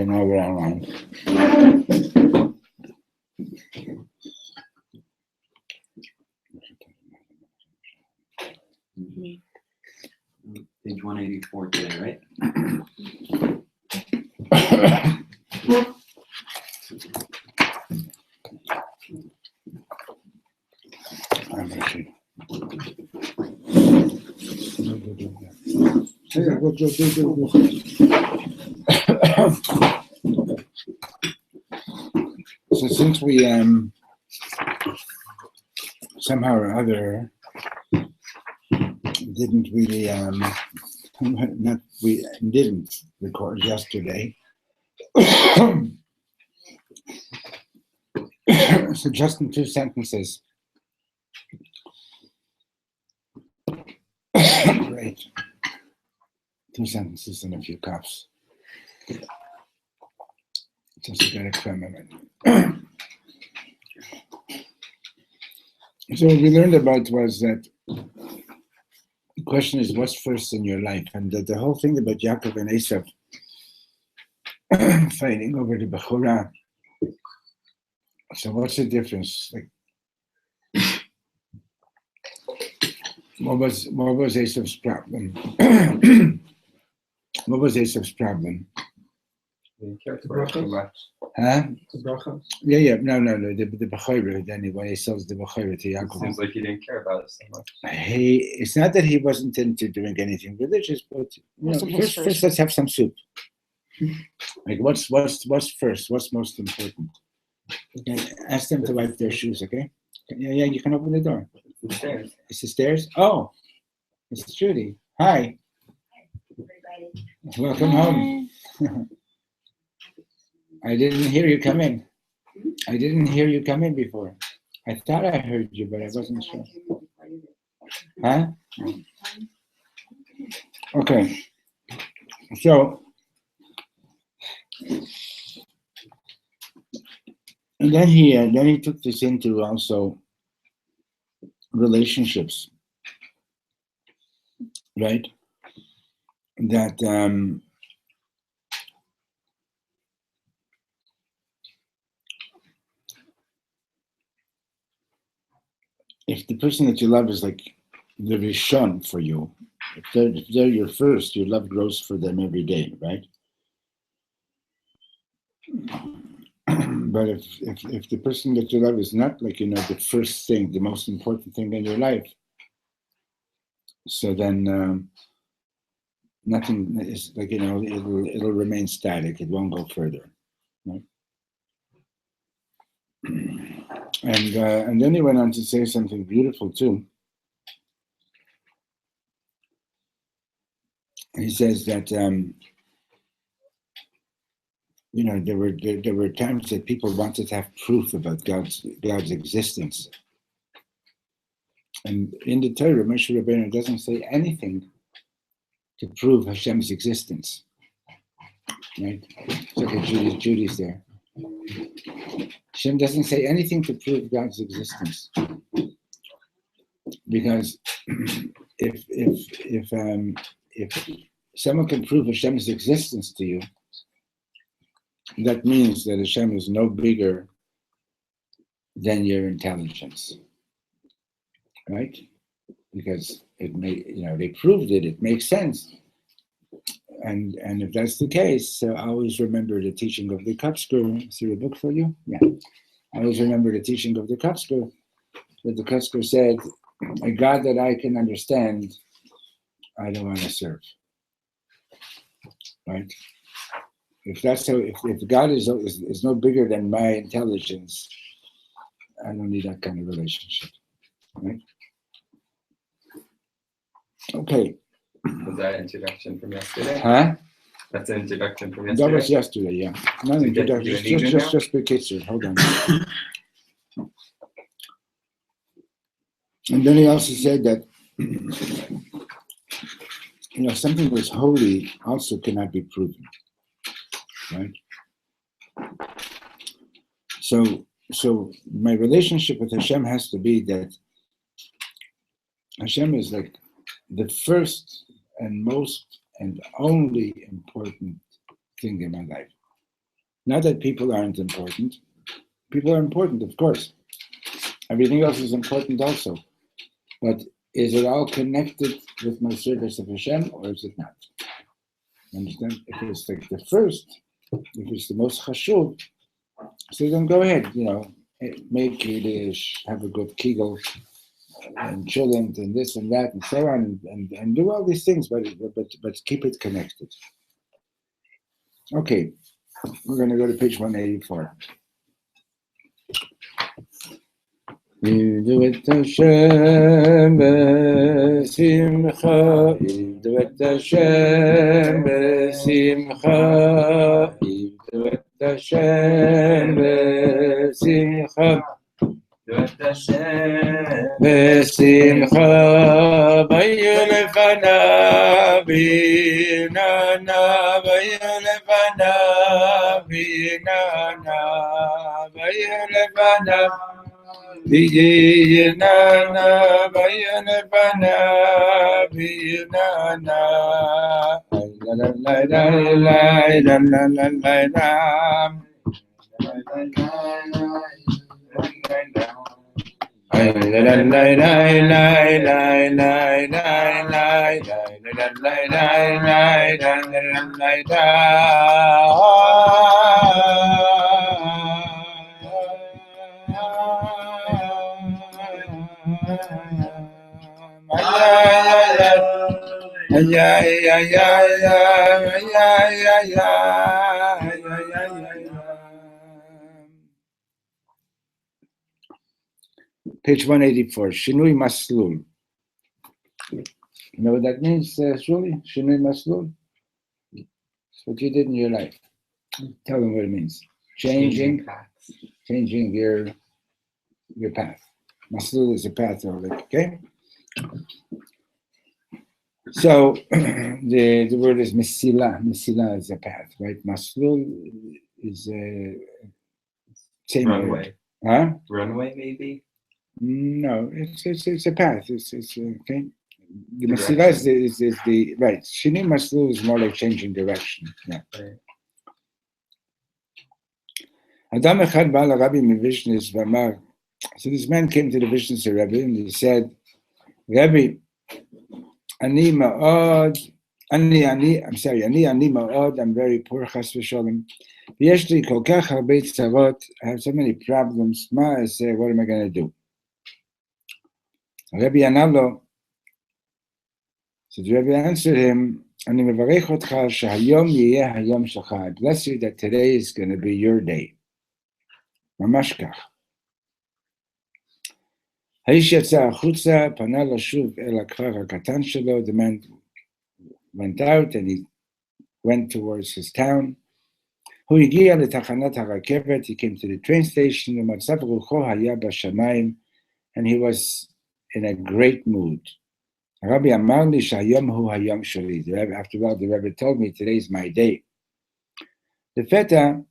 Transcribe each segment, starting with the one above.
Okay, now we're online. Page 184 today, right? So since we somehow or other didn't really we didn't record yesterday. So just in 2 sentences. Great. 2 sentences and a few cups. Just to get a creme. So what we learned about was that the question is what's first in your life, and that the whole thing about Yaakov and Esav fighting over the Bechorah. So what's the difference? Like, what was Esav's problem? What was Esav's problem? He didn't care for it too much. Huh? The bracha. Yeah. No. The Bechorah. Then when he sells the Bechorah to It Yaakov, seems like he didn't care about it so much. it's not that he wasn't into doing anything religious, but first let's have some soup. Like what's first? What's most important? Okay, ask them to wipe their shoes, okay? Yeah, you can open the door. It's the stairs. It's the stairs? Oh, it's Judy. Hi. Welcome home. I didn't hear you come in. I didn't hear you come in before. I thought I heard you, but I wasn't sure. Huh? Okay. So, and then he took this into also relationships, right? That if the person that you love is like the Rishon for you, if they're your first, your love grows for them every day, right? But if the person that you love is not like, the first thing, the most important thing in your life, so then nothing is like, it'll remain static. It won't go further, right? And then he went on to say something beautiful too. He says that there were times that people wanted to have proof about God's existence, and in the Torah, Moshe Rabbeinu doesn't say anything to prove Hashem's existence, right? It's okay, Judy's there. Hashem doesn't say anything to prove God's existence, because if someone can prove Hashem's existence to you, that means that Hashem is no bigger than your intelligence, right? Because they proved it. It makes sense, and if that's the case, I always remember the teaching of the Kotzker. Is there a book for you? Yeah, I always remember the teaching of the Kotzker. That the Kotzker said, "A God that I can understand, I don't want to serve." Right? If that's so, if God is no bigger than my intelligence, I don't need that kind of relationship, right? Okay. Was that an introduction from yesterday? Huh? That's an introduction from yesterday? That was yesterday, yeah. Not an introduction, just the kitchen. Hold on. And then he also said that something that's holy also cannot be proven, right? So my relationship with Hashem has to be that Hashem is like the first and most and only important thing in my life. Not that people aren't important. People are important, of course. Everything else is important also. But is it all connected with my service of Hashem, or is it not? Understand? If it's like the first, if it's the most chashuv, so then go ahead, make Kiddush, have a good kegel, and chillent, and this and that, and so on, and do all these things, but keep it connected. Okay, we're going to go to page 184. Yivdu et Hashem b'simcha, Yivdu et Hashem b'simcha, Yivdu et Hashem b'simcha, בשמחה ויהיו לפניו ויננה ויהיו לפניו ויננה ויהיו לפניו ויננה ויהיו לפניו ויננה לה לה לה לה לה לה לה לה Page 184, Shinui Maslul. You know what that means, Shuli? Shinui Maslul? It's what you did in your life. Tell them what it means. Changing your path. Maslul is a path, okay? So the word is Mesila. Mesila is a path, right? Maslul is a same runway. Word. Huh? Runway, maybe? No, it's a path. It's okay. The Mesila is the right. Shinui Maslul is more like changing direction. Yeah. Right. Adam echad ba'al Rabbi mivishnis v'amar. So this man came to the Vishnis Rebbe and he said, Rebbe, ani ma'od, I'm very poor, chas v'sholem. V'yesh li kol kach harbe tzarot, I have so many problems. Ma I say, what am I going to do? Rebbe Analo, so the Rebbe answered him, Ani mevarech otcha shehayom yiyeh hayom shelcha. I bless you that today is going to be your day. Mamash kach. Ha'ish yatsa achutza, pana lashuv el hakfar hakatan shelo. The man went out and he went towards his town. Hu higiya letachanat harakeret. He came to the train station. U'matzav rucho haya b'shamayim, and he was in a great mood. Rabbi amar li shayom hu hayom sheli. After all, the Rebbe told me today is my day. The feta,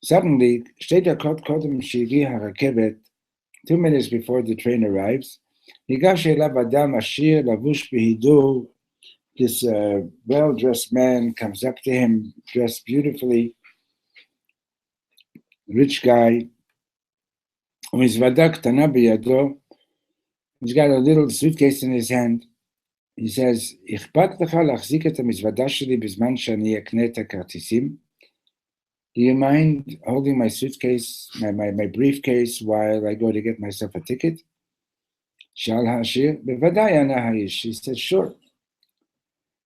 suddenly, steht kot kodem shigi harakeret. 2 minutes before the train arrives, nigash elav adam ashir lavush behidur. This well-dressed man comes up to him, dressed beautifully, rich guy. Umizvada ktana biyado. He's got a little suitcase in his hand. He says, "Ichpat lecha lachzik et hamizvada sheli bizman shani ekne et hakartisim." Do you mind holding my suitcase, my briefcase, while I go to get myself a ticket? Shal ha'ashir, bevadai ana ha'ish. He said, sure.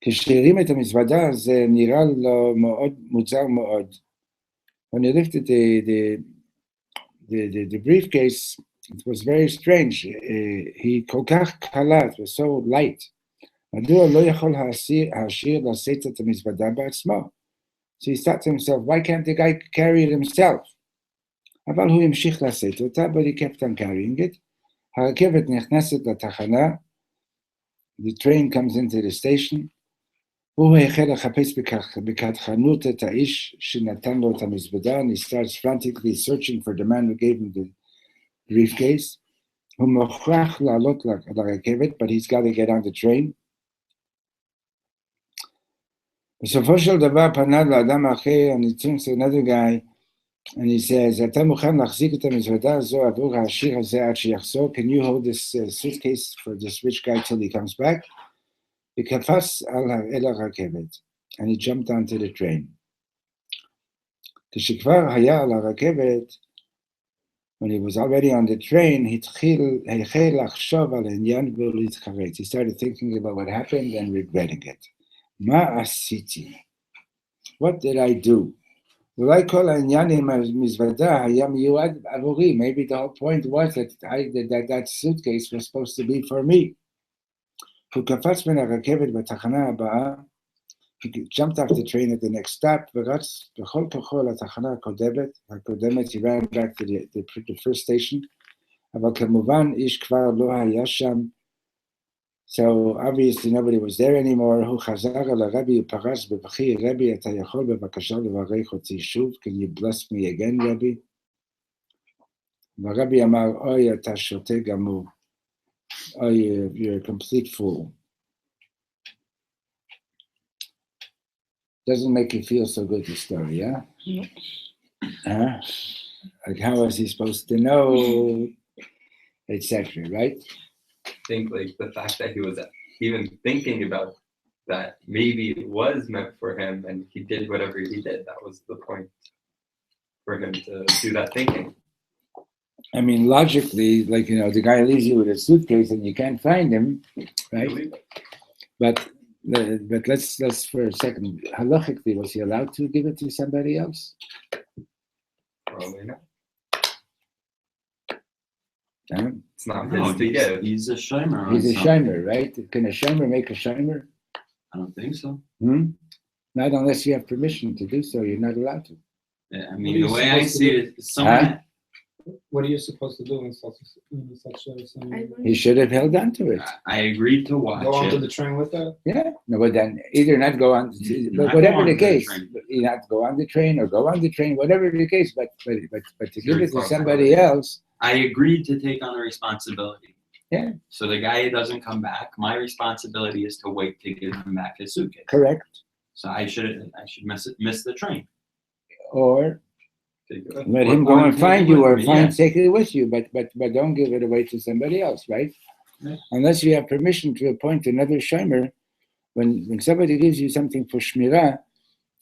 כשהרים את המזוודה, זה נראה לו מאוד מוזר מאוד. When he lifted the briefcase, it was very strange. He כל כך קלה, it was so light. מדוע לא יכול העשיר לשאת את המזוודה בעצמו? So he thought to himself, why can't the guy carry it himself? אבל הוא המשיך לשאת אותה, but he kept on carrying it. הרכבת נכנסת לתחנה, the train comes into the station, הוא החל לחפש בקדחנות את האיש שנתן לו את המזוודה, and he starts frantically searching for the man who gave him the briefcase. הוא מוכרח לעלות לרכבת, but he's got to get on the train. בסופו של דבר פנה לאדם אחר, and he turns to another guy, and he says, אתה מוכן להחזיק את המזוודה הזו עבור העשיר הזה עד שיחזור? Can you hold this suitcase for this rich guy till he comes back? וקפץ אל הרכבת, and he jumped onto the train. כשכבר היה על הרכבת, when he was already on the train, החל לחשוב על העניין ולהתחרט. He started thinking about what happened and regretting it. מה עשיתי? What did I do? אולי כל העניין עם המזוודה היה מיועד עבורי. Maybe the whole point was that suitcase was supposed to be for me. הוא קפץ מן הרכבת בתחנה הבאה, he jumped off the train at the next stop, ורץ בכל כוחו לתחנה הקודמת, he ran back to the first station, אבל כמובן איש כבר לא היה שם, so obviously nobody was there anymore. הוא חזר אל הרבי ופרס בבכי, רבי, אתה יכול בבקשה לברך אותי שוב? Can you bless me again, רבי? והרבי אמר, אוי, אתה שוטה גמור. אוי, you're a complete fool. Doesn't make you feel so good, the story, yeah? Huh? Like, how was he supposed to know, etc., right? I think like the fact that he was even thinking about that maybe it was meant for him and he did whatever he did, that was the point for him to do that thinking. I mean, logically, like, the guy leaves you with a suitcase and you can't find him, right? But let's for a second, halachically, was he allowed to give it to somebody else? Probably not. It's not his to give. He's a shomer. He's a shomer, right? Can a shomer make a shomer? I don't think so. Not unless you have permission to do so. You're not allowed to. Yeah, I mean, the way I see it, someone. What are you supposed to do in such a scenario? He should have held on to it. I agreed to watch Go it. onto the train with that? Yeah, no, but then either not go on, but whatever the case, you not go on the train or go on the train, whatever the case. But to give it to somebody else. I agreed to take on the responsibility. Yeah. So the guy doesn't come back. My responsibility is to wait to give him back his suitcase. Correct. So I should miss the train. Or let him go and find you, or take it with you, but don't give it away to somebody else, right? Yeah. Unless you have permission to appoint another shomer. When somebody gives you something for shmirah,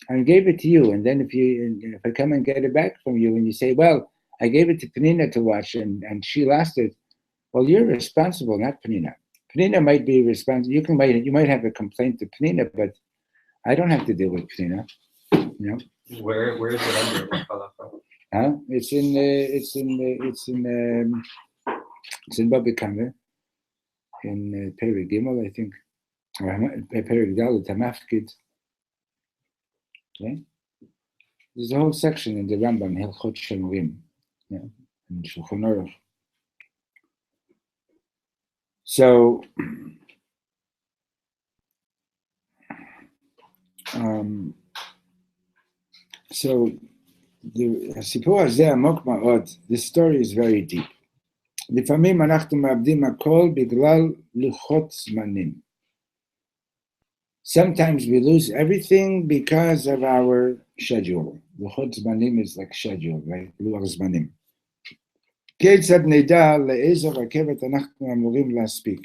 I gave it to you, and then if I come and get it back from you, and you say, well, I gave it to Penina to watch, and she lost it, well, you're responsible, not Penina. Penina might be responsible. You might have a complaint to Penina, but I don't have to deal with Penina. Where is it under halacha? Huh? It's in Baba Kama, in Perek Gimel, I think, or Perek Dalet Hamafkid. Okay, there's a whole section in the Rambam Hilchot Shomerim, in Shulchan Aruch. So, הסיפור הזה עמוק מאוד. This story is very deep. לפעמים אנחנו מאבדים הכל בגלל לוחות זמנים. Sometimes we lose everything because of our schedule. לוחות זמנים is like schedule, right? לוח זמנים. כיצד נדע לאיזו רכבת אנחנו אמורים להספיק?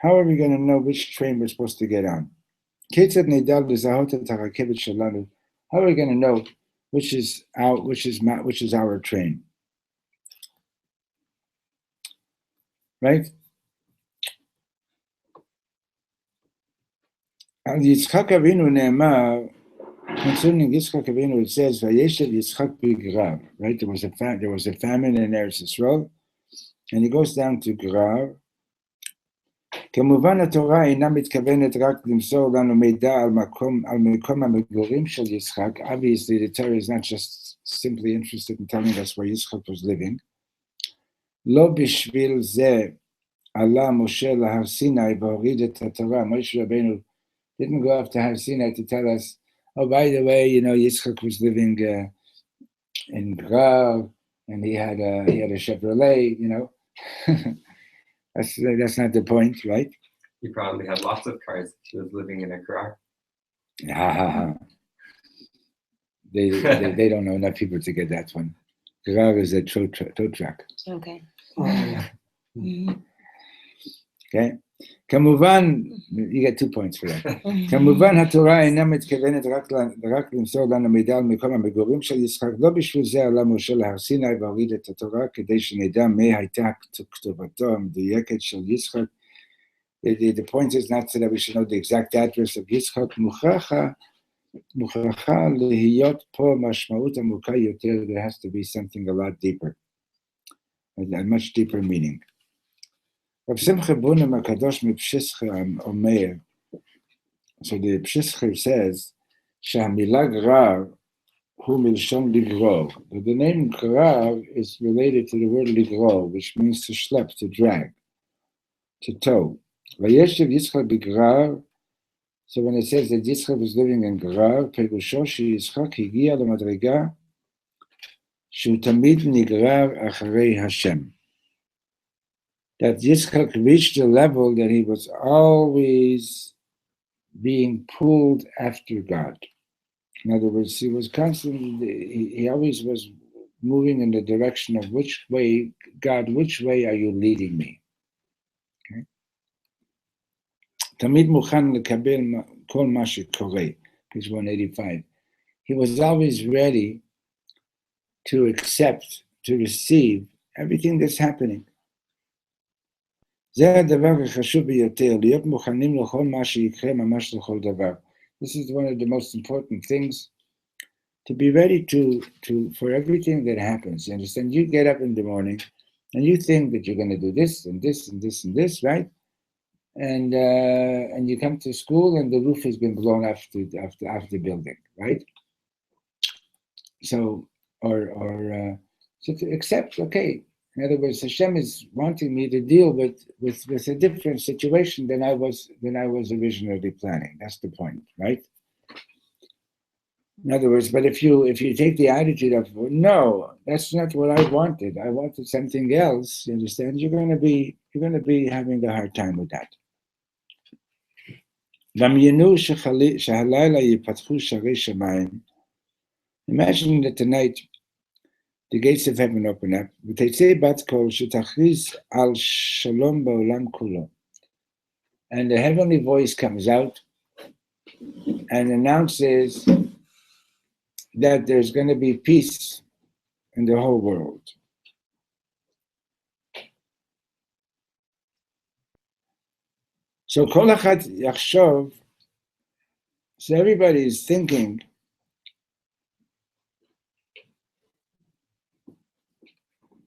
How are we going to know which train we're supposed to get on? כיצד נדע לזהות את הרכבת שלנו? How are we going to know which is our train? Right? על יצחק אבינו נאמר, concerning Yitzchak Avinu, it says, "Vayeshev Yitzchak b'Grav." Right? There was a famine in Eretz Yisrael, and he goes down to Grav. כמובן התורה אינה מתכוונת רק למסור לנו מידע על מקום המגורים של יצחק. Obviously, the Torah is not just simply interested in telling us where Yitzchak was living. לא בשביל זה עלה משה להר סיני והוריד את התורה. Moshe Rabbeinu didn't go up to Har Sinai to tell us, oh, by the way, Yitzchak was living in Grav, and he had a Chevrolet, That's not the point, right? He probably had lots of cars. He was living in a car. Ha ha ha. They don't know enough people to get that one. Grav is a tow truck. Okay. Okay? כמובן, you get 2 points for that. כמובן התורה אינה מתכוונת רק למסור לנו מידע על מקום המגורים של יצחק, לא בשביל זה עלה משה להר סיני והוריד את התורה, כדי שנדע מה הייתה כתובתו המדויקת של יצחק. The point is not so that we should know the exact address of יצחק, מוכרחה להיות פה משמעות עמוקה יותר. There has to be something a lot deeper, a much deeper meaning. רב שמחה בונם הקדוש מפשיסחר אומר, so the Pshischer says, שהמילה גרר הוא מלשון לגרור. The name גרר is related to the word לגרור, which means to schlep, to drag, to tow. וישב יצחק בגרר, so when it says that Yitzchak was living in גרר, פירושו שיצחק הגיע למדרגה שהוא תמיד נגרר אחרי השם. That Yitzchak reached a level that he was always being pulled after God. In other words, he was constantly, he always was moving in the direction of which way, God, which way are you leading me? Okay. תמיד מוכן לקבל כל מה שקורה, page 185. He was always ready to accept, to receive everything that's happening. זה הדבר החשוב ביותר, להיות מוכנים לכל מה שיקרה ממש לכל דבר. This is one of the most important things, to be ready to for everything that happens. You understand? You get up in the morning and you think that you're going to do this and this and this and this, right? And you come to school and the roof has been blown off the building, right? So, so to accept, okay. In other words, Hashem is wanting me to deal with a different situation than I was originally planning. That's the point, right? In other words, but if you take the attitude of no, that's not what I wanted. I wanted something else. You understand? You're going to be having a hard time with that. Imagine that tonight the gates of heaven open up. And the heavenly voice comes out and announces that there's going to be peace in the whole world. So kol echad yachshov, so everybody is thinking,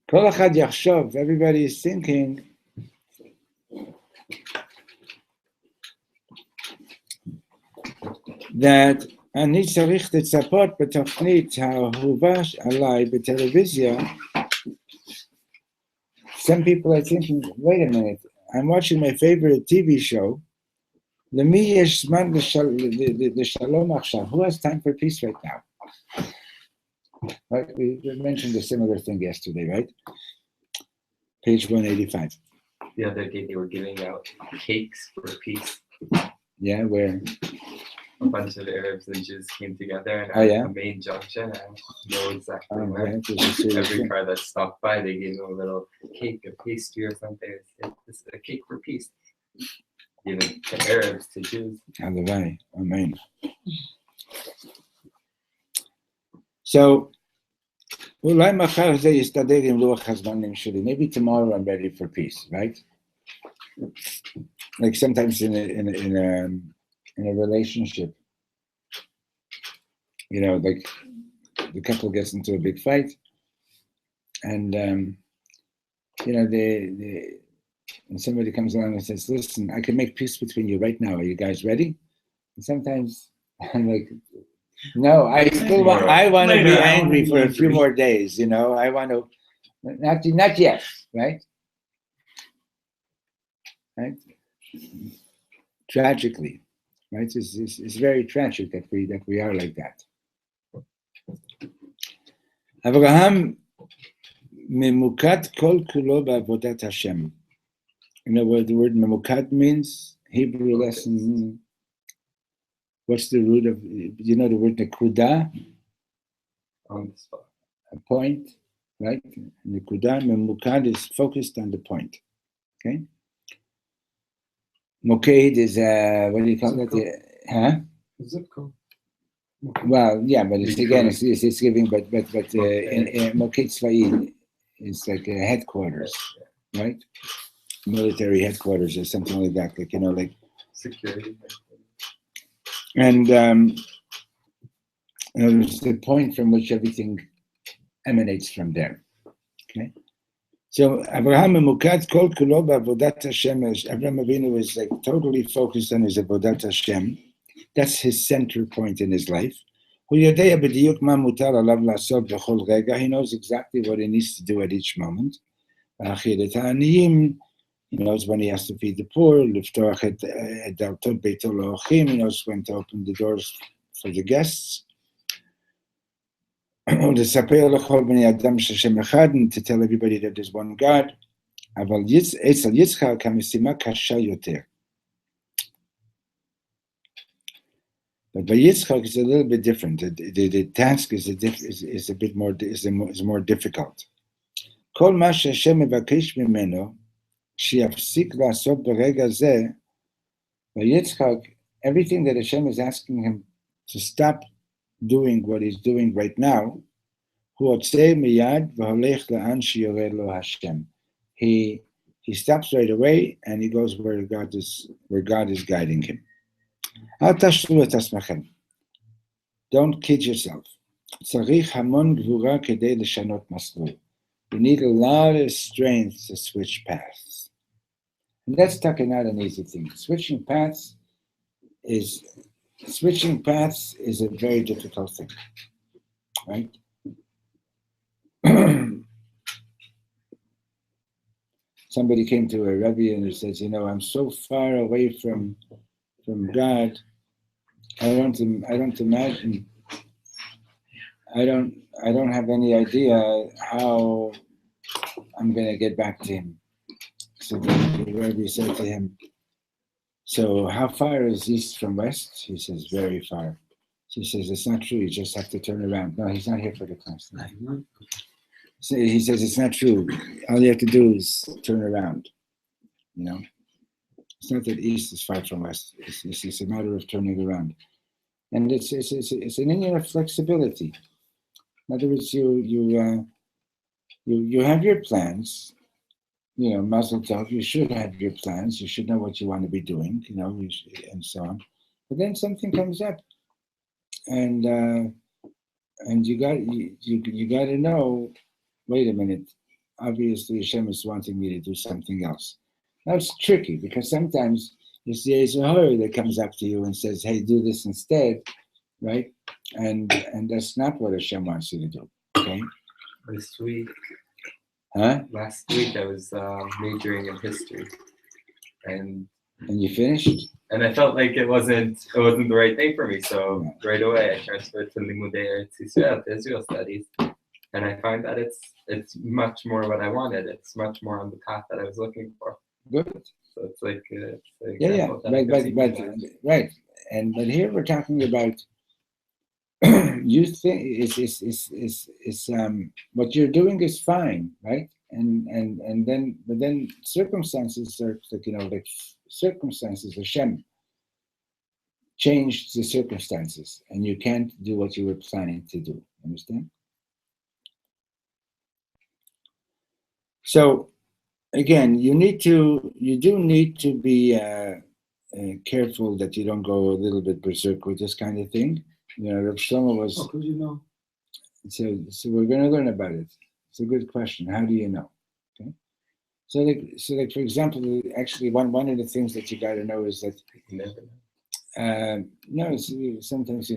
kol echad yachshov, everybody is thinking that אני צריך לצפות בתוכנית האהובה עליי בטלוויזיה. Some people are thinking, wait a minute, I'm watching my favorite TV show. למי יש זמן לשלום עכשיו? Who has time for peace right now? Right? We mentioned a similar thing yesterday, right? Page 185. The other day they were giving out cakes for peace. Yeah, where? A bunch of Arabs and Jews came together and yeah? a main junction. I know exactly where. Yeah, every car that stopped by, they gave them a little cake, a pastry or something. It's a cake for peace. Even to Arabs, to Jews. Hallelujah. Amen. So, maybe tomorrow I'm ready for peace, right? Like sometimes in a relationship, you know, like the couple gets into a big fight, and you know, and somebody comes along and says, "Listen, I can make peace between you right now. Are you guys ready?" And sometimes I'm like, "No, I want to be angry for a few more days. You know, I want to not yet, right? Right? Tragically, right? It's very tragic that we are like that." Abraham memukad kol kulo ba'avodat Hashem. You know what the word memukad means? Hebrew lesson. What's the root of, you know the word nekuda? On the spot. A point, right? Nekuda, memukad is focused on the point, okay? Moked is, what do you call Zip it? Huh? Zip code. Well, yeah, but it's again, it's giving, but in Okay. Moked Tzvai, it's like a headquarters, right? Military headquarters or something like that, like, you know, like, Security. and it's the point from which everything emanates from there, okay? So Abraham Mukad Kol Kulo Avodat Hashem. Abraham Avinu is like totally focused on his Avodat Hashem. That's his center point in his life. He knows exactly what he needs to do at each moment. He knows when he has to feed the poor. He knows when to open the doors for the guests. And to tell everybody that there's one God. אבל אצל יצחק המשימה קשה יותר. But by Yitzchak, it's a little bit different. The task is a bit more is more difficult. כל מה שהשם מבקש ממנו, שיפסיק לעשות ברגע זה, by Yitzchak, everything that Hashem is asking him to stop doing what he's doing right now, הוא עוצר מיד והולך לאן שיורה לו השם. He stops right away and he goes where God is guiding him. אל תשלו את עצמכם. Don't kid yourself. צריך המון גבורה כדי לשנות מסלול. You need a lot of strength to switch paths. And that's talking not an easy thing. Switching paths is a very difficult thing, right? Somebody came to a Rebbe and he says, I'm so far away from God. I don't imagine. I don't have any idea how I'm going to get back to him. So the Rebbe said to him, so how far is east from west? He says, very far. She says, it's not true. You just have to turn around. No, he's not here for the class. So he says, it's not true. All you have to do is turn around. It's not that east is far from west. It's a matter of turning around. And it's an inner of flexibility. In other words, you have your plans. Mazel tov, you should have your plans. You should know what you want to be doing, and so on. But then something comes up, and you got to know. Wait a minute. Obviously, Hashem is wanting me to do something else. Now it's tricky because sometimes it's the Yetzer Hara that comes up to you and says, "Hey, do this instead," right? And that's not what Hashem wants you to do. Okay. Last week Huh? Last week I was majoring in history, and you finished. And I felt like it wasn't the right thing for me. So right away I transferred to Limudei Eretz Yisrael, to Israel studies, and I find that it's much more what I wanted. It's much more on the path that I was looking for. Good. So it's like right. But here we're talking about you think is what you're doing is fine, right? And then circumstances are like circumstances. Hashem changed the circumstances, and you can't do what you were planning to do. Understand? So again, you do need to be careful that you don't go a little bit berserk with this kind of thing. Reb Shlomo was. How could you know? So we're going to learn about it. It's a good question. How do you know? Okay. So like for example, actually one of the things that you got to know is that you never know. No, sometimes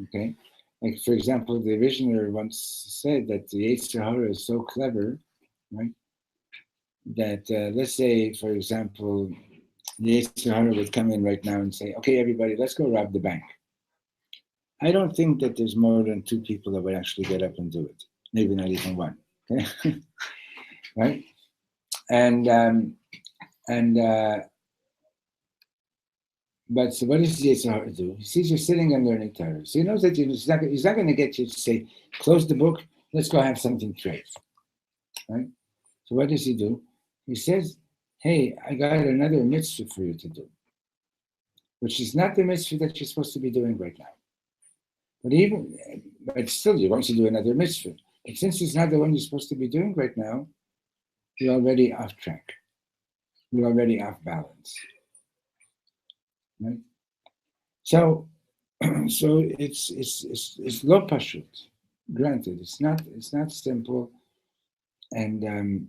okay. Like for example, the Rishner once said that the Yetzer Hara is so clever, right? That let's say, for example, the Yetzer Hara would come in right now and say, "Okay, everybody, let's go rob the bank." I don't think that there's more than 2 people that would actually get up and do it. Maybe not even 1. Okay? Right? And But so what does the Yetzer Hara do? He sees you're sitting and learning Torah. So he knows that he's not going to get you to say, close the book, let's go have something to eat. Right? So what does he do? He says, hey, I got another mitzvah for you to do, which is not the mitzvah that you're supposed to be doing right now. But still, you want to do another mitzvah. But since it's not the one you're supposed to be doing right now, you're already off track. You're already off balance. Right? So it's lo pashut. Granted, it's not simple. And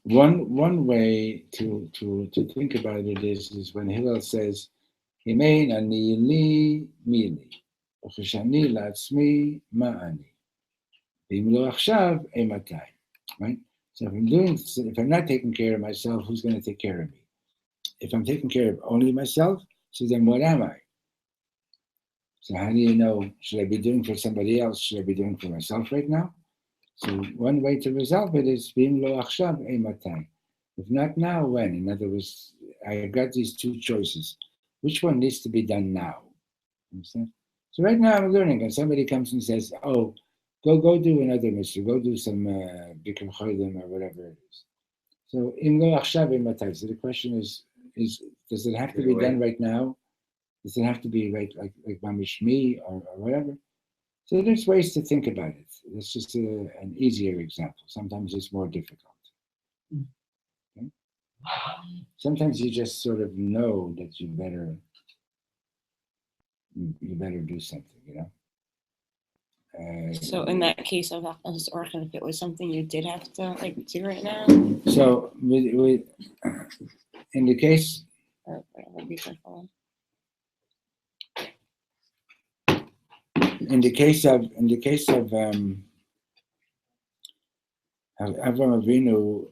one way to think about it is when Hillel says, "Himein ani li mili, uchishani la'atzmi ma'ani, v'im lo achshav eimatai." Right. So if I'm not taking care of myself, who's going to take care of me? If I'm taking care of only myself, so then what am I? So how do you know? Should I be doing for somebody else? Should I be doing for myself right now? So one way to resolve it is v'im lo achshav eimatai. If not now, when? In other words, I've got these two choices. Which one needs to be done now? Understand? So right now I'm learning, and somebody comes and says, "Oh, go do another mitzvah. Go do some bikur cholim or whatever it is." So im lo achshav eimatai. So the question is does it have to be done right now? Does it have to be right like mamish me or whatever? So there's ways to think about it. It's just an easier example. Sometimes it's more difficult. Okay? Sometimes you just sort of know that you better do something, you know. So in that case of Achos Orchan, if it was something you did have to do right now, so we in the case. Be careful. In the case of Avraham Avinu,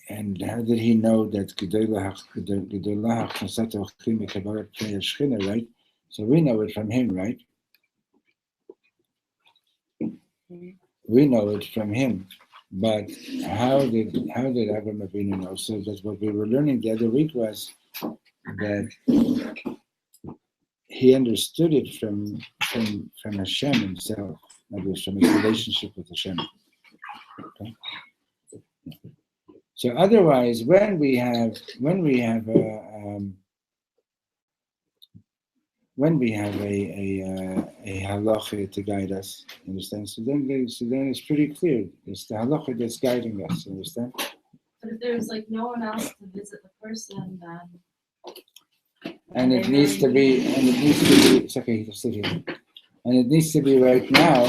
and how did he know that right? So we know it from him, right? We know it from him, but how did Avraham Avinu know? So that's what we were learning the other week was that he understood it from Hashem himself. That was from his relationship with Hashem. Okay? So otherwise, when we have a halacha to guide us, understand? So then it's pretty clear. It's the halacha that's guiding us, understand? But if there's no one else to visit the person, then. And it needs to be. It's okay. Sit here. And it needs to be right now.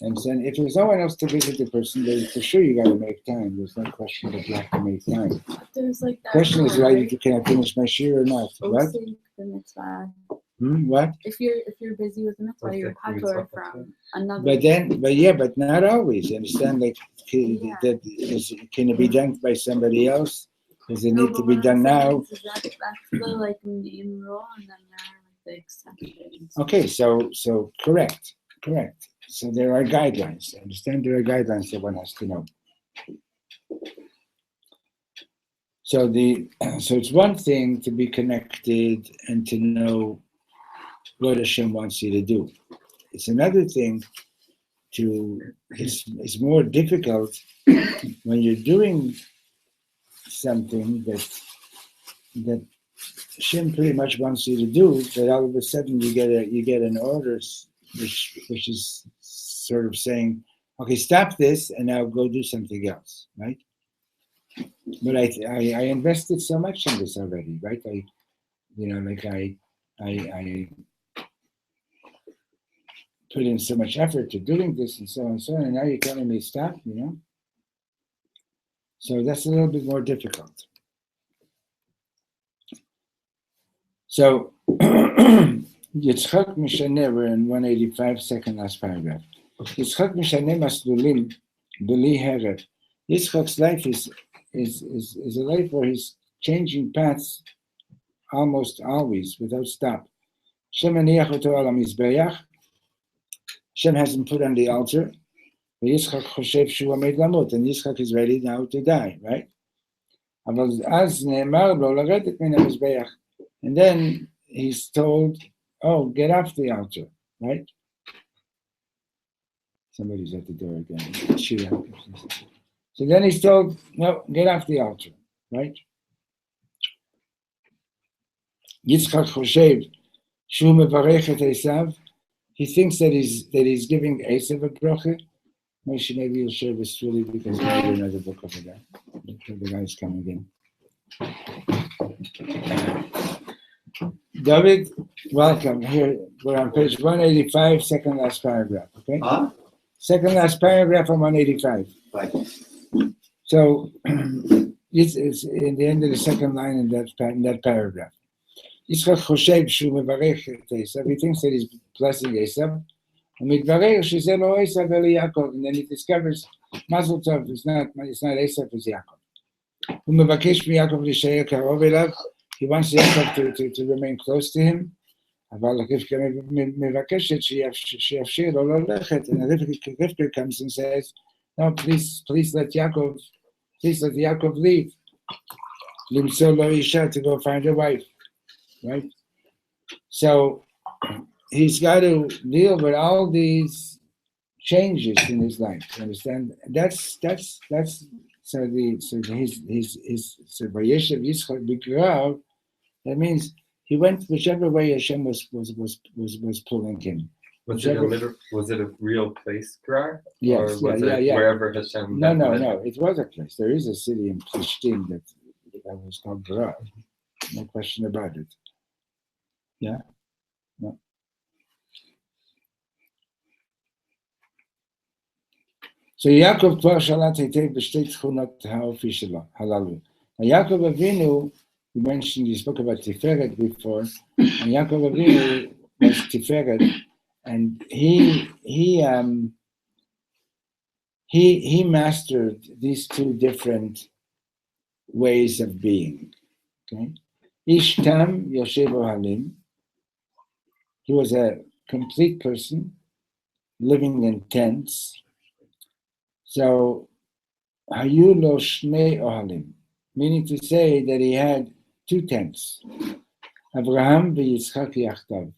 And then, if there's no one else to visit the person, then for sure you got to make time. There's no question that you have to make time. There's that question is, right? Can I finish my shir or not? What? The mitzvah. What? If you're busy with the mitzvah, you're patur from another. But not always. You understand? Can it be done by somebody else? Does it need to be done now? That's the main rule, and then there are the exceptions. Okay, so correct. So there are guidelines. Understand? There are guidelines that one has to know. So it's one thing to be connected and to know what Hashem wants you to do. It's another thing it's more difficult when you're doing something that Hashem pretty much wants you to do, that all of a sudden you get an order which is sort of saying, okay, stop this and now go do something else, right? But I invested so much in this already, right? I put in so much effort to doing this and so on and so on, and now you're telling me stop, you know? So that's a little bit more difficult. So Yitzchak Mishaneh, we're in 185, second last paragraph. Yitzchak Mishaneh Maslulim B'li Heret. Yitzchak's life is a life where he's changing paths almost always without stop. Shem aniach oto al hamizbeach. Shem has him put on the altar. Yitzchak choshev shu amed lamot, and Yitzchak is ready now to die, right? Aval az ne'emar lo laredet min hamizbeach. And then he's told, oh, get off the altar, right? Somebody's at the door again. Shoot out. So then he's told, no, get off the altar, right? Yitzchak Choshev, Shu mevarech et Esav. He thinks that he's giving Esav a bracha. Maybe you'll share this fully because maybe another book over there. The guy's coming in. David, welcome. Here, we're on page 185, second last paragraph, okay? Huh? Second last paragraph on 185. Right. So, it's in the end of the second line in that paragraph. Yitzchak Choshev Shu mevarech et Esav. He thinks that he's blessing Esav. And then he discovers Mazel Tov is not Esav, it's Yaakov. He wants Yaakov to remain close to him. And Rivka comes and says, no, please let Yaakov leave. To go find a wife. Right? So he's got to deal with all these changes in his life. You understand? That's so Vayeshev Yitzchak B'Grav. That means he went whichever way Hashem was pulling him. Was it a real place, Gerar? Yes, or was it wherever Hashem? No. It was a place. There is a city in Plishtim that was called Gerar. No question about it. Yeah. No. So Yaakov כבר שלט היטב בשתי תכונות האופי שלו, הללו. Yaakov Avinu, you mentioned, you spoke about Tiferet before, and Yaakov Avinu was Tiferet, and he mastered these two different ways of being. Okay, Ishtam Yoshev Ohalim. He was a complete person, living in tents. So, Hayu lo shnei ohalim, meaning to say that he had two tents. Abraham v'Yitzchak yachtav.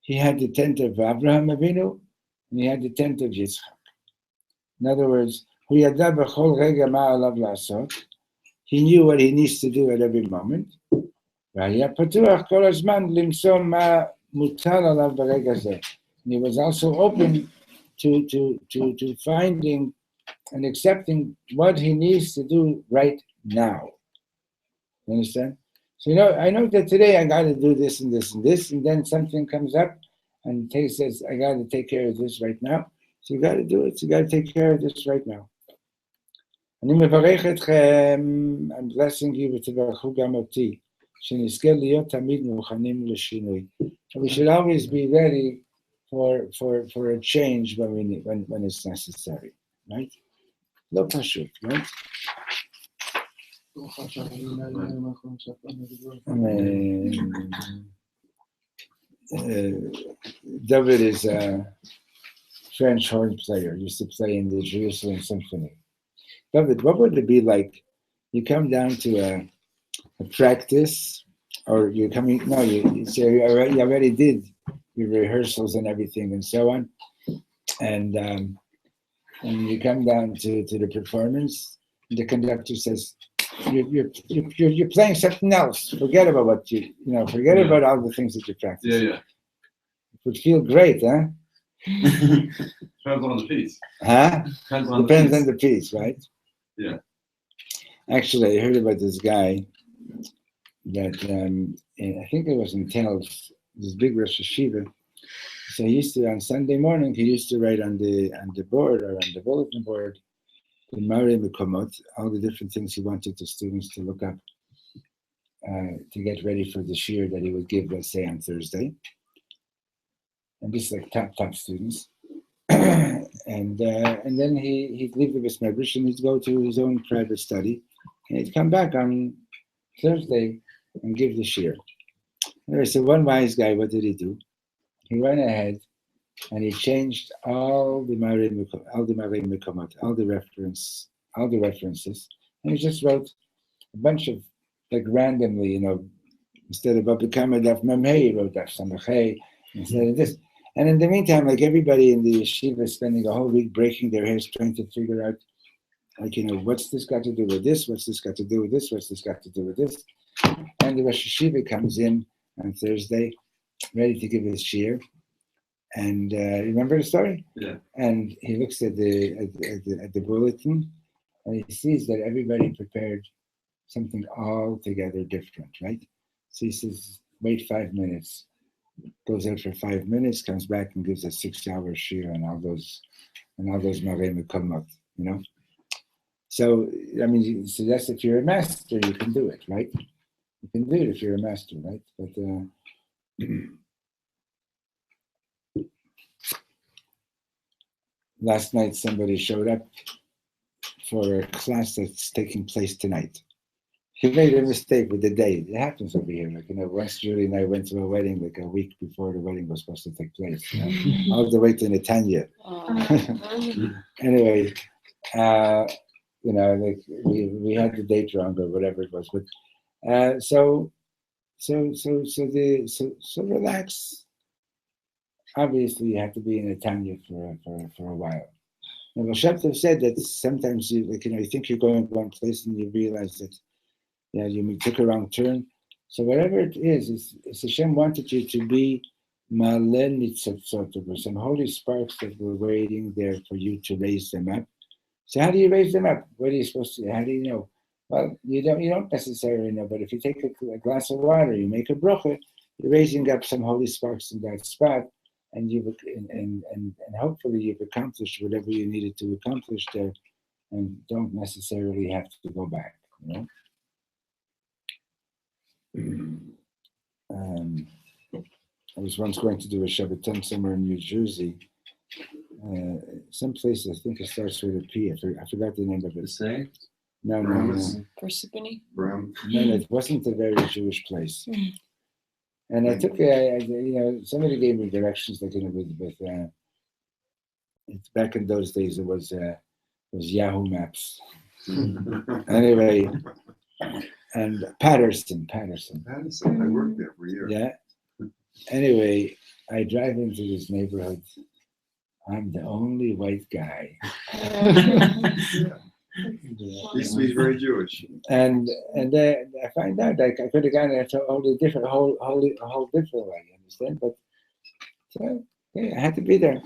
He had the tent of Abraham Avinu, and he had the tent of Yitzchak. In other words, hu yada b'chol rega ma alav la'asot. He knew what he needs to do at every moment. V'haya patuach kol hazman limso ma mutal alav b'rega zeh. And he was also open to finding and accepting what he needs to do right now. You understand? So, I know that today I got to do this and this and this, and then something comes up and says, I got to take care of this right now. So you got to do it. You got to take care of this right now. I'm blessing you with תברכו גם אותי, שנזכה להיות תמיד מוכנים לשינוי. We should always be ready for a change when it's necessary, right? לא פשוט, right? David is a French horn player, used to play in the Jerusalem Symphony. David, what would it be like? You come down to a practice, or you already did your rehearsals and everything and so on, and you come down to the performance, the conductor says, you're playing something else. Forget about what forget about all the things that you practice. Yeah. It would feel great, huh? Depends on the piece. Huh? Depends on the piece, right? Yeah. Actually, I heard about this guy that I think it was in Tels, this big Rosh Hashiva. So he used to, on Sunday morning, he used to write on the board or on the bulletin board, the Mare Mekomot, all the different things he wanted the students to look up to get ready for the shiur that he would give, let's say, on Thursday. And just like top students. and then he'd leave the Beis Medrash and he'd go to his own private study, and he'd come back on Thursday and give the shiur. Anyway, so one wise guy, what did he do? He went ahead and he changed all the Mekomot, all the references, and he just wrote a bunch of, like, randomly, Instead of become a daf memhei, he wrote daf samachei instead of this. And in the meantime, like everybody in the yeshiva is spending a whole week breaking their heads trying to figure out, like, what's this got to do with this? What's this got to do with this? What's this got to do with this? And the Rosh Yeshiva comes in on Thursday, ready to give his shiur. And remember the story? Yeah. And he looks at the bulletin, and he sees that everybody prepared something altogether different, right? So he says, wait 5 minutes. Goes out for 5 minutes, comes back and gives a 6-hour shiur on all those Marei Mekomot, So, I mean, so that's if you're a master, you can do it, right? You can do it if you're a master, right? But last night somebody showed up for a class that's taking place tonight. He made a mistake with the date. It happens over here. Like, once Julie and I went to a wedding like a week before the wedding was supposed to take place. All the way to Netanya. Anyway, like we had the date wrong or whatever it was. But so relax. Obviously, you have to be in Netanya for a while. And Rosh Hashanah said that sometimes you think you're going one place and you realize that you took a wrong turn. So whatever it is Hashem wanted you to be maleh nitzotzot. There were some holy sparks that were waiting there for you to raise them up. So how do you raise them up? What are you supposed to? How do you know? Well, you don't necessarily know. But if you take a glass of water, you make a bracha, you're raising up some holy sparks in that spot, and hopefully you've accomplished whatever you needed to accomplish there, and don't necessarily have to go back. I was once going to do a Shabbaton somewhere in New Jersey. Some place I think it starts with a P. I forgot the name of it. Say? No. Persephone? Brown. No, it wasn't a very Jewish place. And I took, somebody gave me directions, like, with it's back in those days, it was Yahoo Maps. Anyway, and Patterson. Madison, I worked there for years. Yeah. Anyway, I drive into this neighborhood. I'm the only white guy. Used to be very Jewish. And then I find out like I could have gone a whole different way, you understand? But so I had to be there.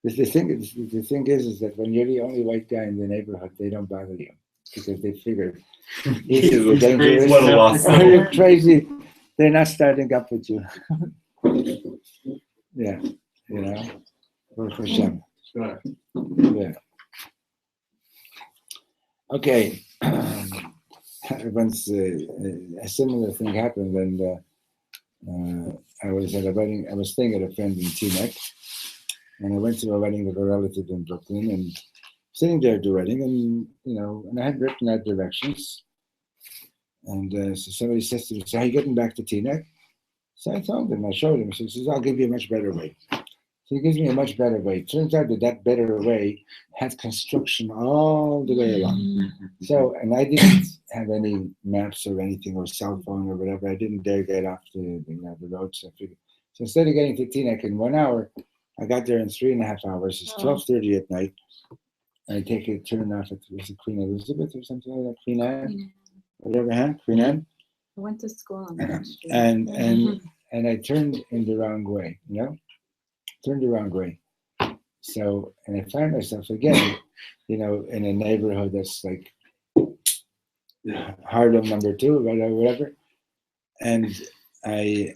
The thing is that when you're the only white guy in the neighborhood, they don't bother you because they figure you're dangerous. Or you're crazy. They're not starting up with you. Yeah, Baruch Hashem. Yeah. Okay. Once a similar thing happened, and I was at a wedding. I was staying at a friend in Teaneck, and I went to a wedding of a relative in Brooklyn, and sitting there at the wedding, and I had written out directions. And so somebody says to me, "So how are you getting back to Teaneck?" So I told him, I showed him. So he says, "I'll give you a much better way." So he gives me a much better way. Turns out that better way had construction all the way along. So, and I didn't have any maps or anything or cell phone or whatever. I didn't dare get off the road. So instead of getting to Teaneck in 1 hour, I got there in 3.5 hours. It's 12:30 at night. I take a turn off at, was it Queen Elizabeth or something like that? Queen Anne? Whatever, huh? Queen Anne? I went to school on that street. And I turned in the wrong way, turned the wrong way. So, and I find myself again, in a neighborhood that's like Harlem number 2, whatever. And I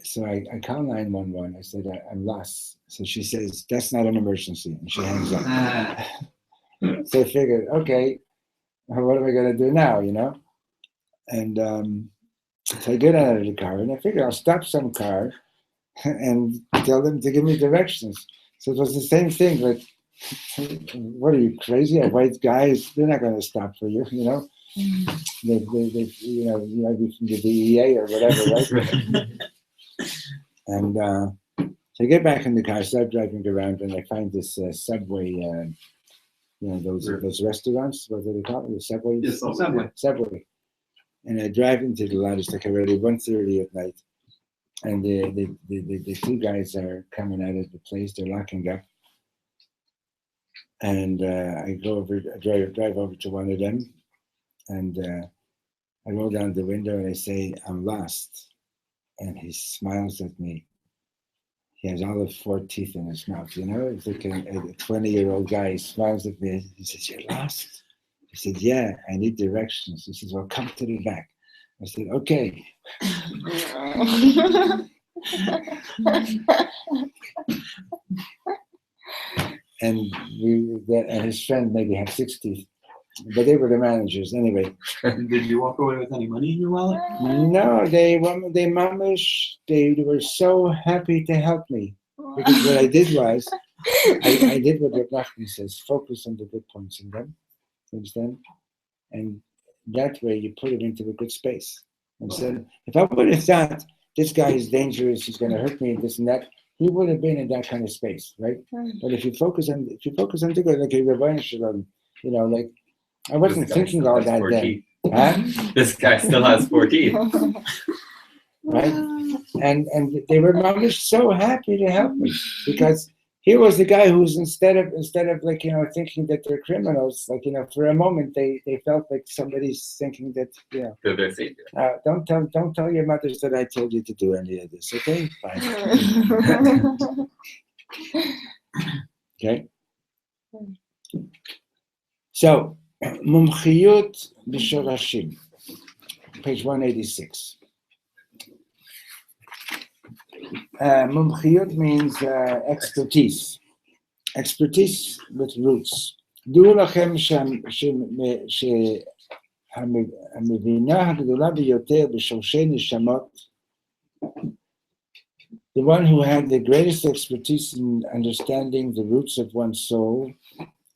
call 911. I said, I'm lost. So she says, that's not an emergency. And she hangs up. So I figured, okay, what am I going to do now, And so I get out of the car and I figured I'll stop some car and tell them to give me directions. So it was the same thing. Like, what are you, crazy? White guys, they're not going to stop for you, They you might be from the DEA or whatever, right? And so I get back in the car, start driving around, and I find this Subway, those restaurants, what do they call it? The Subway? Yes, Subway. And I drive into the lot. It's like already 1:30 at night, and the two guys are coming out of the place. They're locking up, and I drive over to one of them, and I roll down the window and I say, "I'm lost," and he smiles at me. He has all of 4 teeth in his mouth. It's like a 20-year-old guy. He smiles at me. He says, "You're lost?" I said, "Yeah, I need directions." He says, "Well, come to the back." I said, "Okay." And and his friend maybe had 6 teeth, but they were the managers anyway. Did you walk away with any money in your wallet? No, they were so happy to help me, because what I did was I did what Reb Nachman says: focus on the good points in them. Understand? And that way you put it into a good space. Understand? If I would have thought this guy is dangerous, he's going to hurt me, this and that, he would have been in that kind of space, right? But if you focus on the good, like a Rebbeinu Shalom, like I wasn't thinking all that then. Huh? This guy still has 4 teeth. Right? And they were so happy to help me, because he was the guy who's instead of thinking that they're criminals, for a moment they felt like somebody's thinking that They're their savior. don't tell your mothers that I told you to do any of this, okay? Fine. Okay. So mumchiyut b'shorashim, page 186. Mumchiyut means expertise with roots. דעו לכם שהמבינה הגדולה ביותר בשורשי נשמות, the one who had the greatest expertise in understanding the roots of one's soul,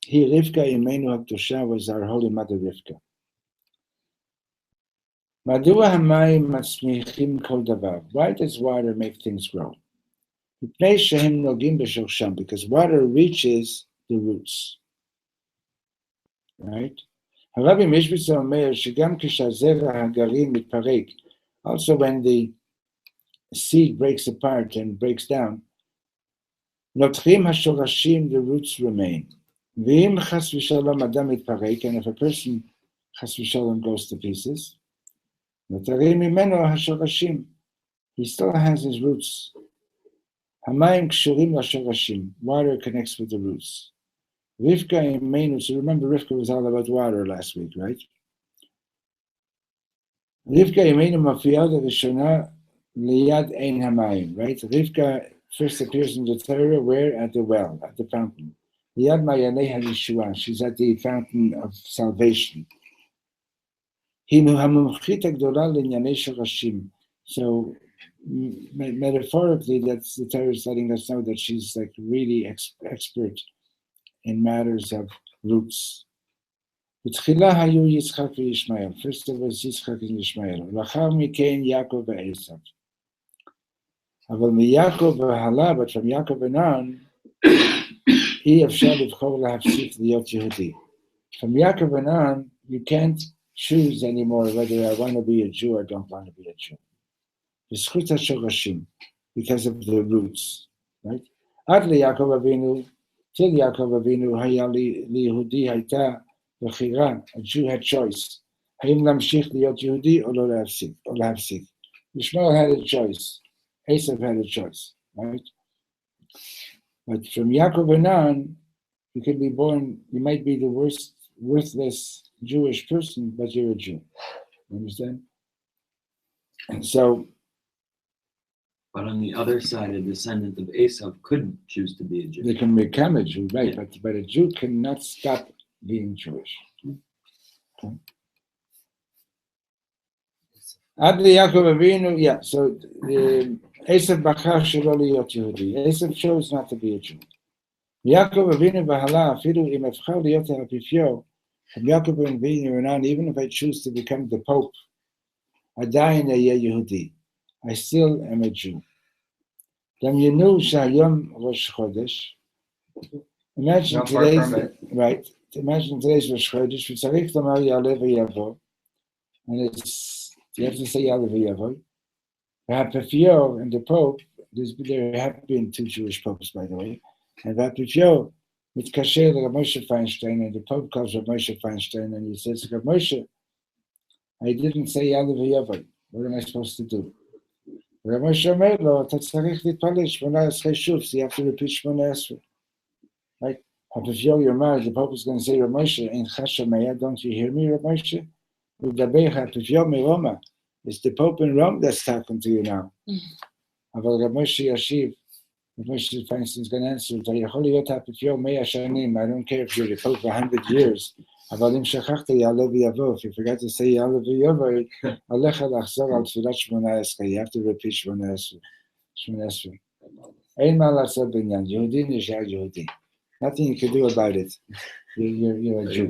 he Rivka Imenu HaKdosha, was our Holy Mother Rivka. מדוע המים מצמיחים כל דבר? Why does water make things grow? מפני שהם נוגעים בשורשם, because water reaches the roots. Right? הרבי משבצר אומר שגם כשהזרע הגרעין מתפרק, also when the seed breaks apart and breaks down, נותרים השורשים, the roots remain. ואם חס ושלום אדם מתפרק, and if a person חס ושלום goes to pieces, נותרים ממנו השורשים. He still has his roots. המים קשורים לשורשים. Water connects with the roots. Rivka imenu, so remember Rivka was all about water last week, right? Rivka imenu מופיעה לראשונה ליד עין המים, right? Rivka first appears in the Torah where? At the well, at the fountain. ליד מעייני הישועה, she's at the fountain of salvation. היא המומחית הגדולה לענייני שורשים. So metaphorically, that's the Torah is letting us know that she's like really expert in matters of roots. בתחילה היו יצחק וישמעאל. First it was יצחק וישמעאל. לאחר מכן יעקב ועשיו. אבל מיעקב והלאה, but from Yaakov and on, אי אפשר לבחור להפסיק להיות יהודי. From Yaakov and on, you can't choose anymore whether I want to be a Jew or don't want to be a Jew. בזכות השורשים, because of the roots, right? עד ליעקב אבינו, till Yaakov Avinu, היה ליהודי הייתה בחירה, a Jew had choice. האם להמשיך להיות יהודי או לא להפסיק. Yishmael had a choice. Esav had a choice, right? But from Yaakov and on, you can be born, you might be the worthless Jewish person, but you're a Jew. You understand? And so, but on the other side, a descendant of Esav couldn't choose to be a Jew. they can become a Jew, right? Yeah. But a Jew cannot stop being Jewish. Okay. Ad Yaakov Avinu, yeah. So Esav bachar shelo liyot Yehudi. Esav chose not to be a Jew. Yaakov Avinu v'hala afilu im evchar liyot ha'apifyo. From Yaakov Avinu and on, even if I choose to become the Pope, adayin ayeh Yehudi, I still am a Jew. דמיינו שהיום ראש חודש. Imagine today's right. Imagine today's ראש חודש, וצריך לומר יעלה ויבוא. And it's You have to say Yalav Yavoy. V'hapifyo and the Pope, there have been 2 Jewish popes, by the way, and V'hapifyo, mitkasher Rav Moshe Feinstein, and the Pope calls Rav Moshe Feinstein, and he says, Rav Moshe, I didn't say Yalav Yavoy. What am I supposed to do? Rav Moshe אומר לו, אתה צריך להתפלל 18 שוב, so you have to repeat 18. Right? Hapifyo Yomar, the Pope is going to say, Rav Moshe, in Chashamaya, don't you hear me, Rav Moshe? Udaber Hapifyo Meroma. It's the Pope in Rome that's talking to you now. But Rav Moshe Yashiv, Rav Moshe Feinstein is going to answer, I don't care if you're the Pope for 100 years. If you forgot to say Yalav Yavoy, you have to repeat 18. Nothing you can do about it. You're a Jew.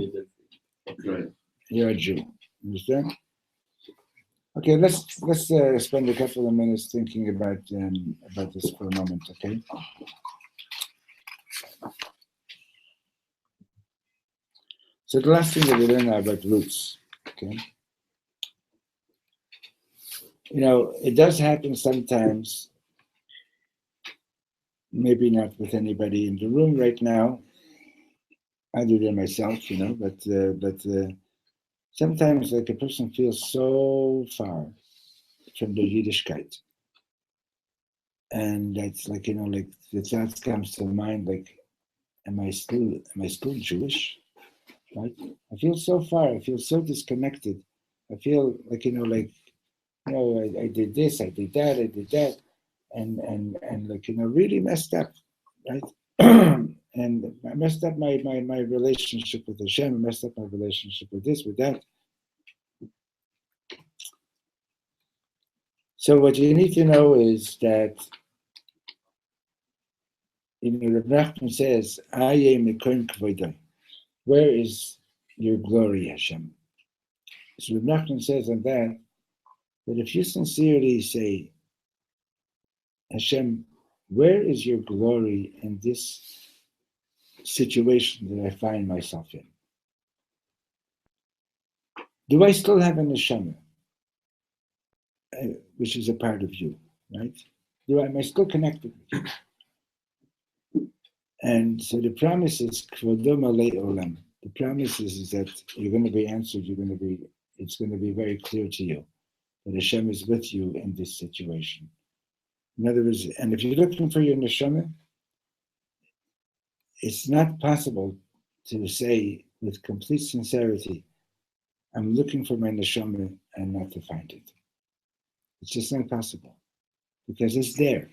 You're a Jew. Understand? Okay, let's spend a couple of minutes thinking about this for a moment, okay? So the last thing that we learn now about roots, okay? It does happen sometimes, maybe not with anybody in the room right now, other than myself, but sometimes like a person feels so far from the Yiddishkeit. And that's like, like the thoughts comes to mind, like, am I still Jewish? Right? I feel so far, I feel so disconnected. I feel like, I did this, I did that, and like, really messed up, right? And I messed up my relationship with Hashem, I messed up my relationship with this, with that. So what you need to know is that, Reb Nachman says, Aye Mekoim Kvodah. Where is your glory, Hashem? So Reb Nachman says on that if you sincerely say, Hashem, where is your glory in this situation that I find myself in? Do I still have a neshama, which is a part of you, right? Am I still connected with you? And so the promise is Kvodom Alei Olam. The promise is that you're going to be answered. It's going to be very clear to you that Hashem is with you in this situation. In other words, and if you're looking for your neshama, it's not possible to say with complete sincerity, I'm looking for my neshama and not to find it. It's just not possible because it's there.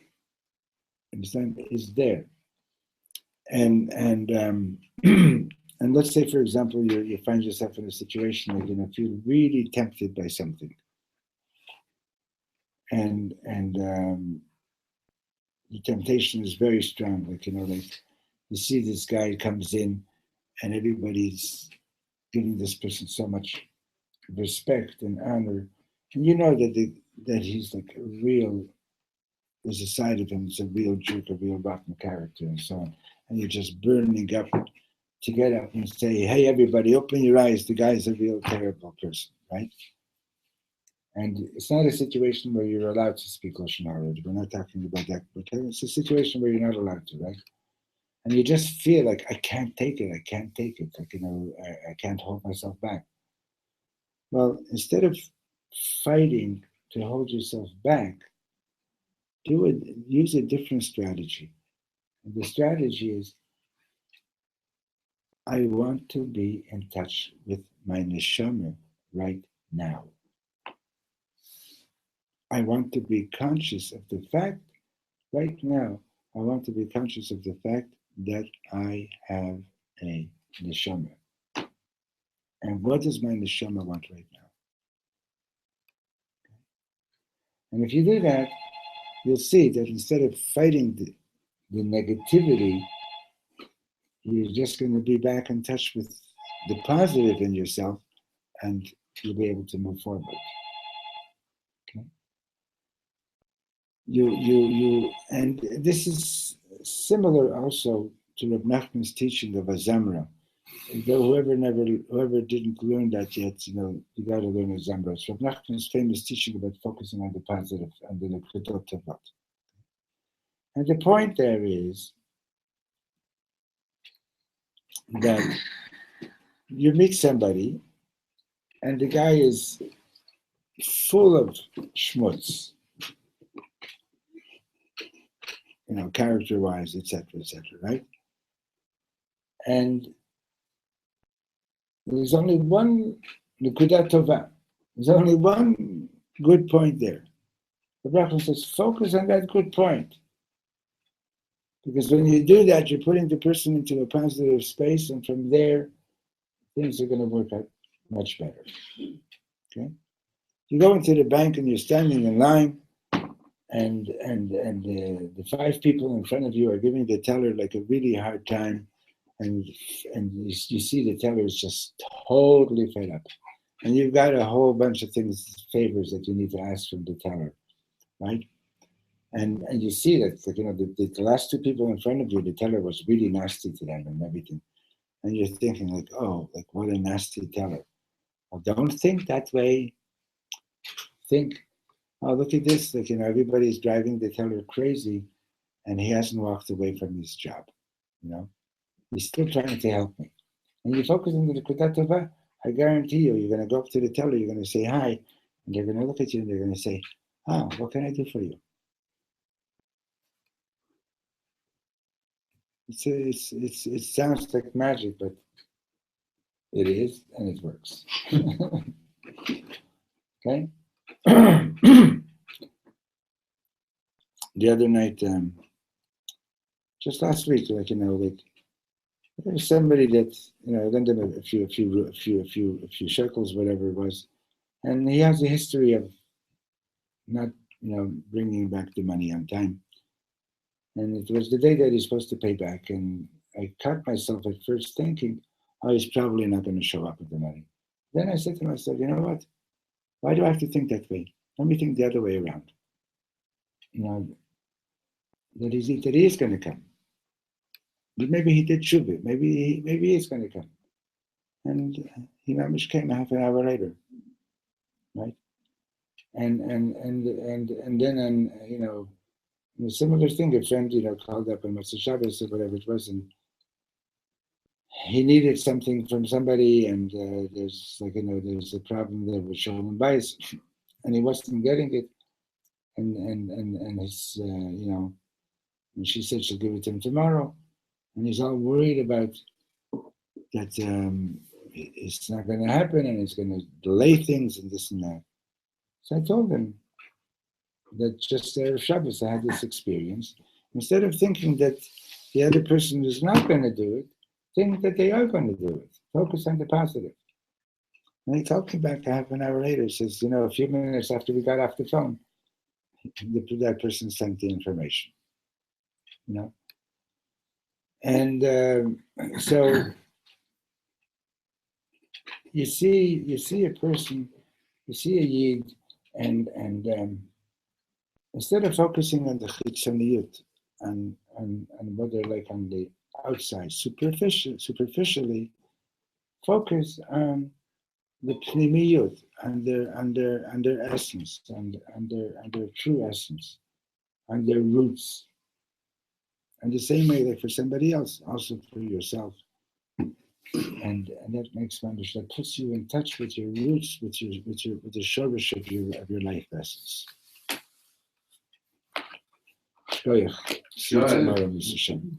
Understand? It's there. And and let's say, for example, you find yourself in a situation where you feel really tempted by something, and the temptation is very strong. Like you see this guy comes in, and everybody's giving this person so much respect and honor, and you know that he's like a real. There's a side of him, it's a real jerk, a real rotten character, and so on. And you're just burning up to get up and say, hey, everybody, open your eyes. The guy's a real terrible person, right? And it's not a situation where you're allowed to speak Lashon Hara. We're not talking about that, but it's a situation where you're not allowed to, right? And you just feel like, I can't take it. Like, I can't hold myself back. Well, instead of fighting to hold yourself back, use a different strategy. And the strategy is, I want to be in touch with my neshama right now. I want to be conscious of the fact, right now, I want to be conscious of the fact that I have a neshama. And what does my neshama want right now? And if you do that, you'll see that instead of fighting the negativity, you're just going to be back in touch with the positive in yourself, and you'll be able to move forward. Okay. And this is similar also to Reb Nachman's teaching of Azamra. whoever didn't learn that yet, you got to learn a Zambros. Reb Nachman's famous teaching about focusing on the positive and the Toldot. And the point there is that you meet somebody and the guy is full of schmutz, character-wise, etc., right? And there's only one nekudat tova. There's only one good point there. The Brachman says, focus on that good point. Because when you do that, you're putting the person into a positive space, and from there, things are going to work out much better. Okay? You go into the bank and you're standing in line, and the 5 people in front of you are giving the teller like a really hard time, and you see the teller is just totally fed up. And you've got a whole bunch of favors that you need to ask from the teller, right? And you see that, the last 2 people in front of you, the teller was really nasty to them and everything. And you're thinking what a nasty teller. Well, don't think that way. Think, oh, look at this, everybody's driving the teller crazy and he hasn't walked away from his job, He's still trying to help me. And you focus on the nekudat tova, I guarantee you're going to go up to the teller, you're going to say hi, and they're going to look at you and they're going to say, oh, what can I do for you? It sounds like magic, but it is, and it works. Okay? The other night, just last week, there was somebody that, lent him a few shekels, whatever it was, and he has a history of not, bringing back the money on time. And it was the day that he's supposed to pay back, and I caught myself at first thinking, oh, he's probably not going to show up with the money. Then I said to myself, you know what? Why do I have to think that way? Let me think the other way around. That he is going to come. But maybe he did shuvah. Maybe he is going to come. And he mamish came a half an hour later, right? And then a similar thing. A friend, called up on Motzei Shabbos or whatever it was, and he needed something from somebody, and there's a problem there with Shalom Bayis, and he wasn't getting it, and his and she said she'll give it to him tomorrow, and he's all worried about that it's not going to happen, and it's going to delay things and this and that. So I told him that just Erev Shabbos I had this experience. Instead of thinking that the other person is not going to do it, think that they are going to do it. Focus on the positive. And he told me back a half an hour later, he says, a few minutes after we got off the phone, that person sent the information. And so you see a person, you see a yid, and instead of focusing on the chitzoniyut and what they're like on the outside, superficially, focus on the pnimiyut and their essence and their true essence and their roots. And the same way like for somebody else, also for yourself. And that makes one that puts you in touch with your roots, with the shorish of your life essence. See you tomorrow, Mr. Shem.